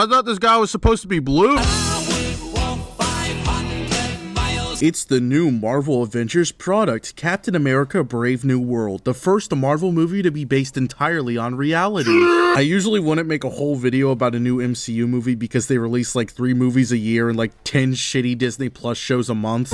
I thought this guy was supposed to be blue. It's the new Marvel Avengers product, Captain America Brave New World, the first Marvel movie to be based entirely on reality. I usually wouldn't make a whole video about a new MCU movie because they release like 3 movies a year and like 10 shitty Disney Plus shows a month.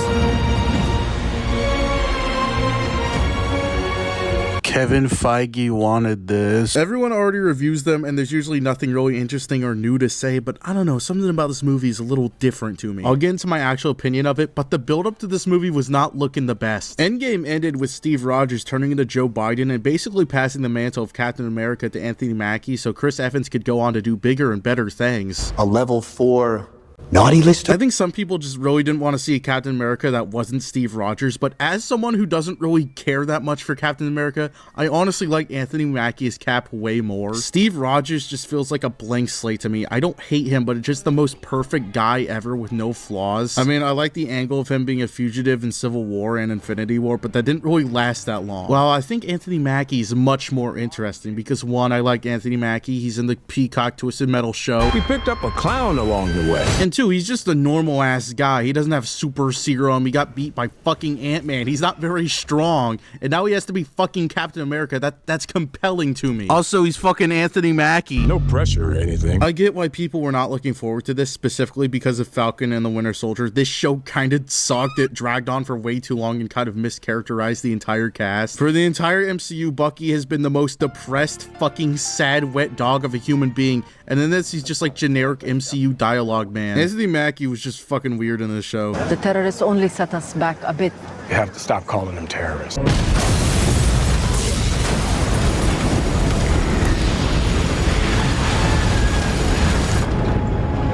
Kevin Feige wanted this. Everyone already reviews them, and there's usually nothing really interesting or new to say, but I don't know, something about this movie is a little different to me. I'll get into my actual opinion of it, but the build-up to this movie was not looking the best. Endgame ended with Steve Rogers turning into Joe Biden and basically passing the mantle of Captain America to Anthony Mackie so Chris Evans could go on to do bigger and better things. A level 4 naughty list? I think some people just really didn't want to see a Captain America that wasn't Steve Rogers, but as someone who doesn't really care that much for Captain America, I honestly like Anthony Mackie as Cap way more. Steve Rogers just feels like a blank slate to me. I don't hate him, but it's just the most perfect guy ever with no flaws. I mean, I like the angle of him being a fugitive in Civil War and Infinity War, but that didn't really last that long. Well, I think Anthony Mackie is much more interesting because 1, I like Anthony Mackie. He's in the Peacock Twisted Metal show. We picked up a clown along the way. And 2, he's just a normal ass guy. He doesn't have super serum. He got beat by fucking Ant-Man. He's not very strong. And now he has to be fucking Captain America. That's compelling to me. Also, he's fucking Anthony Mackie. No pressure or anything. I get why people were not looking forward to this, specifically because of Falcon and the Winter Soldier. This show kind of sucked. It dragged on for way too long and kind of mischaracterized the entire cast. For the entire MCU, Bucky has been the most depressed, fucking sad, wet dog of a human being. And in this, he's just like generic MCU dialogue man. Anthony Mackie was just fucking weird in this show. The terrorists only set us back a bit. You have to stop calling them terrorists.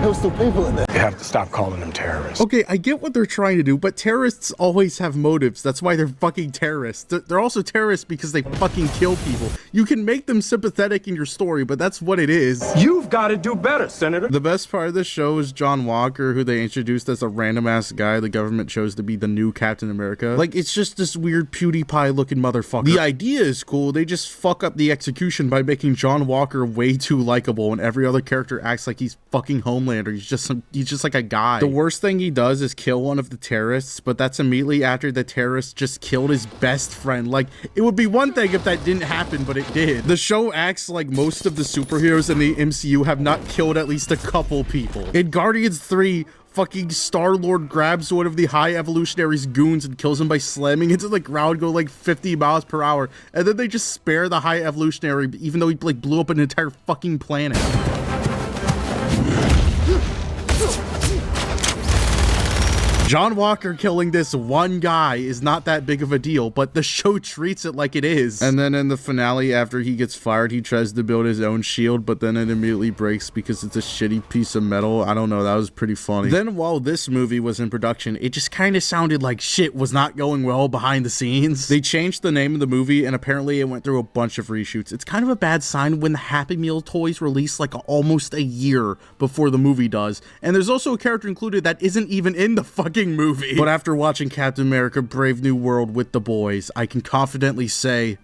There's still people in there. You have to stop calling them terrorists. Okay, I get what they're trying to do, but terrorists always have motives. That's why they're fucking terrorists. They're also terrorists because they fucking kill people. You can make them sympathetic in your story, but that's what it is. You've got to do better, Senator. The best part of this show is John Walker, who they introduced as a random-ass guy the government chose to be the new Captain America. Like, it's just this weird PewDiePie-looking motherfucker. The idea is cool, they just fuck up the execution by making John Walker way too likable, and every other character acts like he's fucking Homelander. He's just like a guy. The worst thing he does is kill one of the terrorists, but that's immediately after the terrorist just killed his best friend. Like, it would be one thing if that didn't happen, but it did. The show acts like most of the superheroes in the MCU have not killed at least a couple people. In Guardians 3, fucking Star-Lord grabs one of the High Evolutionary's goons and kills him by slamming into the ground, go like 50 miles per hour, and then they just spare the High Evolutionary even though he like blew up an entire fucking planet. John Walker killing this one guy is not that big of a deal, but the show treats it like it is. And then in the finale, after he gets fired, he tries to build his own shield, but then it immediately breaks because it's a shitty piece of metal. I don't know, that was pretty funny. Then while this movie was in production, it just kind of sounded like shit was not going well behind the scenes. They changed the name of the movie, and apparently it went through a bunch of reshoots. It's kind of a bad sign when the Happy Meal toys release like almost a year before the movie does. And there's also a character included that isn't even in the fucking movie. But after watching Captain America Brave New World with the boys, I can confidently say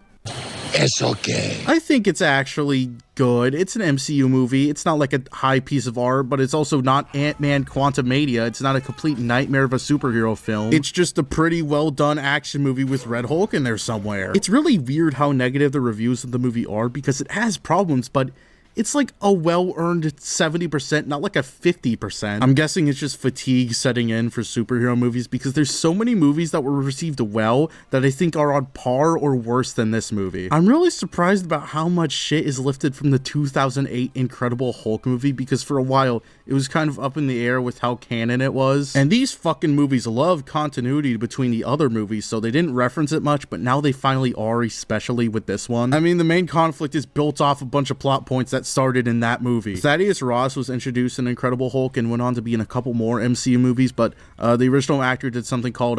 It's okay. I think it's actually good. It's an MCU movie. It's not like a high piece of art, but it's also not Ant-Man Quantumania. It's not a complete nightmare of a superhero film. It's just a pretty well done action movie with Red Hulk in there somewhere. It's really weird how negative the reviews of the movie are because it has problems, but it's like a well-earned 70%, not like a 50%. I'm guessing it's just fatigue setting in for superhero movies because there's so many movies that were received well that I think are on par or worse than this movie. I'm really surprised about how much shit is lifted from the 2008 Incredible Hulk movie because for a while it was kind of up in the air with how canon it was. And these fucking movies love continuity between the other movies, so they didn't reference it much, but now they finally are, especially with this one. I mean, the main conflict is built off a bunch of plot points that started in that movie. Thaddeus Ross was introduced in Incredible Hulk and went on to be in a couple more MCU movies, but the original actor did something called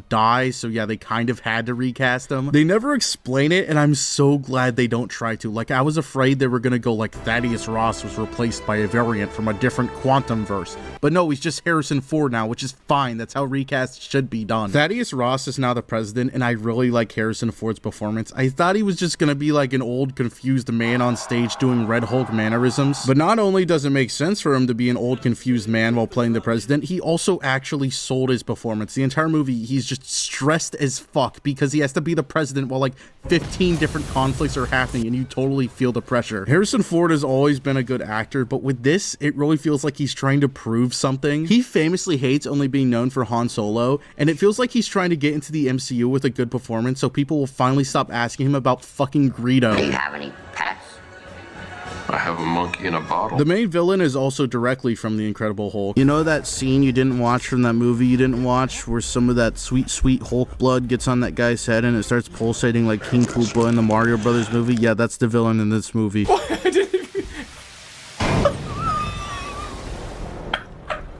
die, so yeah, they kind of had to recast him. They never explain it, and I'm so glad they don't try to. Like, I was afraid they were gonna go like Thaddeus Ross was replaced by a variant from a different quantum verse, but no, he's just Harrison Ford now, which is fine. That's how recasts should be done. Thaddeus Ross is now the president, and I really like Harrison Ford's performance. I thought he was just gonna be like an old confused man on stage doing Red Hulk mannerisms. But not only does it make sense for him to be an old confused man while playing the president, he also actually sold his performance. The entire movie, he's just stressed as fuck because he has to be the president while like 15 different conflicts are happening, and you totally feel the pressure. Harrison Ford has always been a good actor, but with this, it really feels like he's trying to prove something. He famously hates only being known for Han Solo, and it feels like he's trying to get into the MCU with a good performance so people will finally stop asking him about fucking Greedo. Do you have any pets? I have a monkey in a bottle. The main villain is also directly from The Incredible Hulk. You know that scene you didn't watch from that movie you didn't watch where some of that sweet Hulk blood gets on that guy's head and it starts pulsating like King Koopa in the Mario Brothers movie? Yeah, that's the villain in this movie.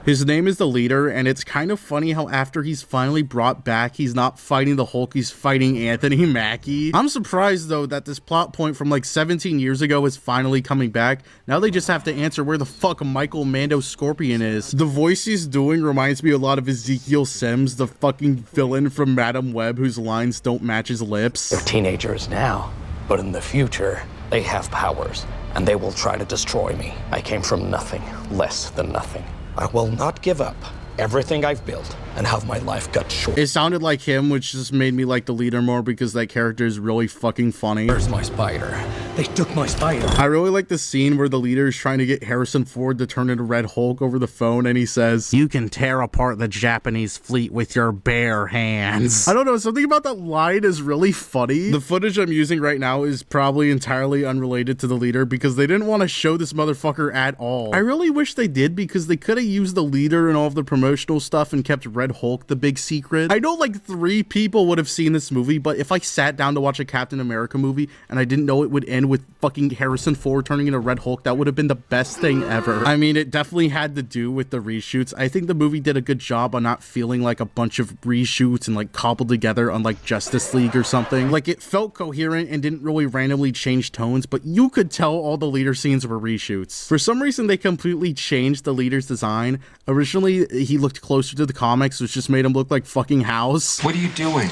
His name is the Leader, and it's kind of funny how after he's finally brought back, he's not fighting the Hulk, he's fighting Anthony Mackie. I'm surprised, though, that this plot point from like 17 years ago is finally coming back. Now they just have to answer where the fuck Michael Mando Scorpion is. The voice he's doing reminds me a lot of Ezekiel Sims, the fucking villain from Madam Web whose lines don't match his lips. They're teenagers now, but in the future, they have powers, and they will try to destroy me. I came from nothing, less than nothing. I will not give up everything I've built and have my life cut short. It sounded like him, which just made me like the Leader more because that character is really fucking funny. Where's my spider? They took my spider. I really like the scene where the Leader is trying to get Harrison Ford to turn into Red Hulk over the phone, and he says, "You can tear apart the Japanese fleet with your bare hands." I don't know, something about that line is really funny. The footage I'm using right now is probably entirely unrelated to the Leader because they didn't want to show this motherfucker at all. I really wish they did because they could have used the Leader and all of the promotional stuff and kept Red Hulk the big secret. I know like 3 people would have seen this movie, but if I sat down to watch a Captain America movie and I didn't know it would end with fucking Harrison Ford turning into Red Hulk, that would have been the best thing ever. I mean, it definitely had to do with the reshoots. I think the movie did a good job on not feeling like a bunch of reshoots and like cobbled together unlike Justice League or something. Like it felt coherent and didn't really randomly change tones, but you could tell all the Leader scenes were reshoots. For some reason, they completely changed the Leader's design. Originally, he looked closer to the comics, which just made him look like fucking House. What are you doing?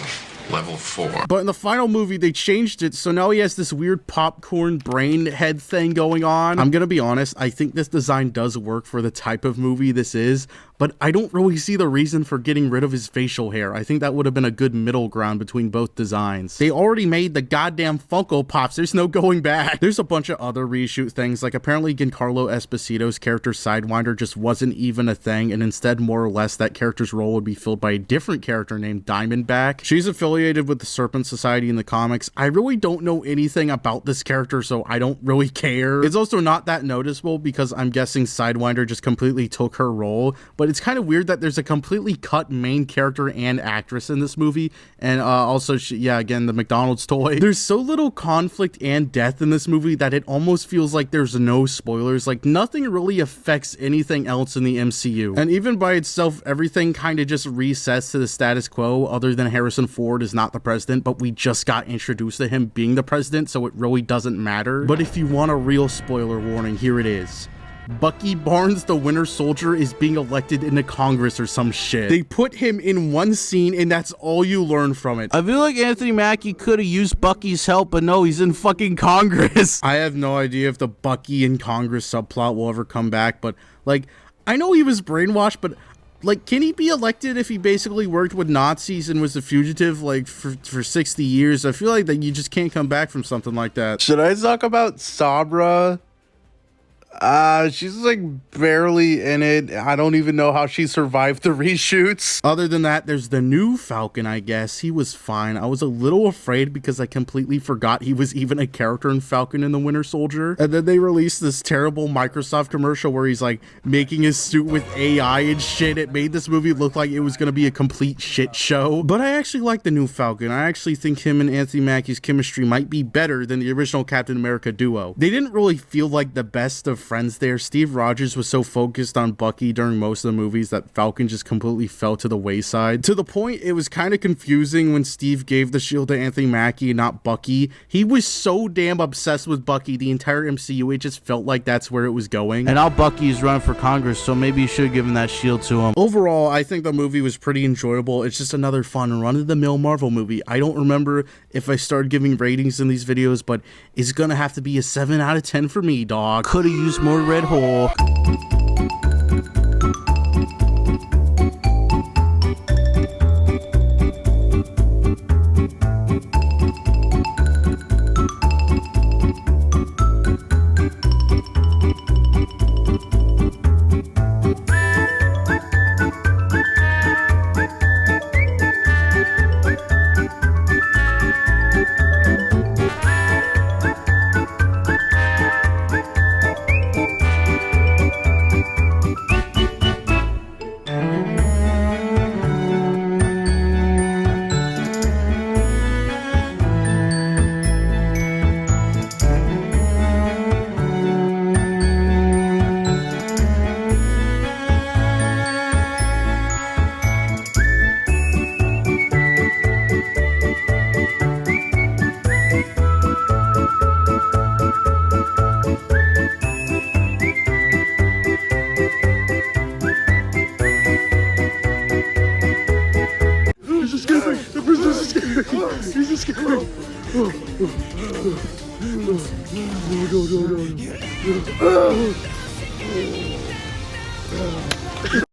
Level 4. But in the final movie, they changed it, so now he has this weird popcorn brain head thing going on. I'm gonna be honest, I think this design does work for the type of movie this is, but I don't really see the reason for getting rid of his facial hair. I think that would have been a good middle ground between both designs. They already made the goddamn Funko Pops. There's no going back. There's a bunch of other reshoot things, like apparently Giancarlo Esposito's character Sidewinder just wasn't even a thing, and instead more or less that character's role would be filled by a different character named Diamondback. She's affiliated with the Serpent Society in the comics. I really don't know anything about this character, so I don't really care. It's also not that noticeable because I'm guessing Sidewinder just completely took her role, but it's kind of weird that there's a completely cut main character and actress in this movie, and also, again, the McDonald's toy. There's so little conflict and death in this movie that it almost feels like there's no spoilers. Like, nothing really affects anything else in the MCU, and even by itself, everything kind of just resets to the status quo, other than Harrison Ford is not the president, but we just got introduced to him being the president, so it really doesn't matter. But if you want a real spoiler warning, here it is. Bucky Barnes, the Winter Soldier, is being elected into Congress or some shit. They put him in one scene and that's all you learn from it. I feel like Anthony Mackie could have used Bucky's help, but no, he's in fucking Congress. I have no idea if the Bucky in Congress subplot will ever come back, but like, I know he was brainwashed, but like, can he be elected if he basically worked with Nazis and was a fugitive like for 60 years? I feel like that you just can't come back from something like that. Should I talk about Sabra? She's like barely in it. I don't even know how she survived the reshoots. Other than that, there's the new Falcon, I guess. He was fine. I was a little afraid because I completely forgot he was even a character in Falcon and the Winter Soldier. And then they released this terrible Microsoft commercial where he's like making his suit with AI and shit. It made this movie look like it was going to be a complete shit show. But I actually like the new Falcon. I actually think him and Anthony Mackie's chemistry might be better than the original Captain America duo. They didn't really feel like the best of friends there. Steve Rogers was so focused on Bucky during most of the movies that Falcon just completely fell to the wayside. To the point, it was kind of confusing when Steve gave the shield to Anthony Mackie and not Bucky. He was so damn obsessed with Bucky the entire MCU, it just felt like that's where it was going. And now Bucky's running for Congress, so maybe you should have given that shield to him. Overall, I think the movie was pretty enjoyable. It's just another fun run-of-the-mill Marvel movie. I don't remember if I start giving ratings in these videos, but it's gonna have to be a 7 out of 10 for me, dog. Could've used more Red Hulk.